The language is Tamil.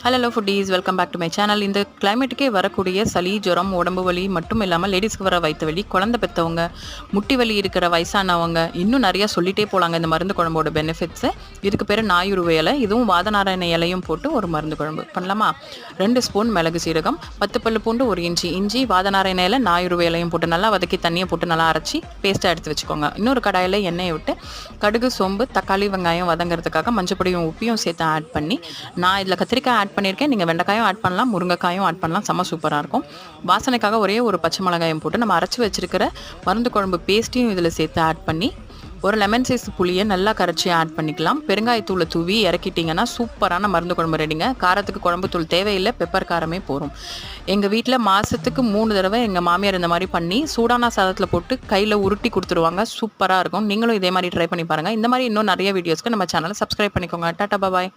Hello foodies, welcome back to my channel. இந்த கிளைமேட்டுக்கே வரக்கூடிய சளி, ஜுரம், உடம்பு வலி மட்டும் இல்லாமல் லேடிஸ்க்கு வர வயிற்று வலி, குழந்தை பெற்றவங்க, முட்டி வலி இருக்கிற வயசானவங்க, இன்னும் நிறையா சொல்லிகிட்டே போகலாங்க இந்த மருந்து குழம்போட பெனிஃபிட்ஸு. இதுக்கு பேர் நாயுருவை இலை. இதுவும் வாதநாராயண இலையும் போட்டு ஒரு மருந்து குழம்பு பண்ணலாமா? 2 ஸ்பூன் மிளகு சீரகம், 10 பல்லு பூண்டு, 1 இன்ச்சு இஞ்சி, வாதநாராயண இலை, நாயுருவை இலையும் போட்டு நல்லா வதக்கி தண்ணியை போட்டு நல்லா அரைச்சி பேஸ்ட்டாக எடுத்து வச்சுக்கோங்க. இன்னொரு கடாயில் எண்ணெயை விட்டு கடுகு, சோம்பு, தக்காளி, வெங்காயம் வதங்கிறதுக்காக மஞ்சப்பொடியும் உப்பியும் சேர்த்து ஆட் பண்ணி, நான் இதில் கத்திரிக்காய் ஆட் பண்ணியிருக்கேன். நீங்கள் வெண்டைக்காயும் ஆட் பண்ணலாம், முருங்கைக்காயும் ஆட் பண்ணலாம். செம்ம சூப்பராக இருக்கும். வாசனைக்காக ஒரே ஒரு பச்சை மிளகாயும் போட்டு நம்ம அரைச்சி வச்சிருக்கிற மருந்து குழம்பு பேஸ்ட்டையும் இதில் சேர்த்து ஆட் பண்ணி, ஒரு லெமன் சைஸ் புளியை நல்லா கரைச்சி ஆட் பண்ணிக்கலாம். பெருங்காயத்தூளை தூவி இறக்கிட்டிங்கன்னா சூப்பரான மருந்து குழம்பு ரெடிங்க. காரத்துக்கு குழம்பு தூள் தேவையில்லை, பெப்பர் காரமே போகும். எங்கள் வீட்டில் மாதத்துக்கு 3 தடவை எங்கள் மாமியார் இந்த மாதிரி பண்ணி சூடான சாதத்தில் போட்டு கையில் உருட்டி கொடுத்துருவாங்க. சூப்பராக இருக்கும். நீங்களும் இதே மாதிரி ட்ரை பண்ணி பாருங்கள். இந்த மாதிரி இன்னும் நிறைய வீடியோஸ்க்கு நம்ம சேனலை சப்ஸ்கிரைப் பண்ணிக்கோங்க. டாடா பாய்.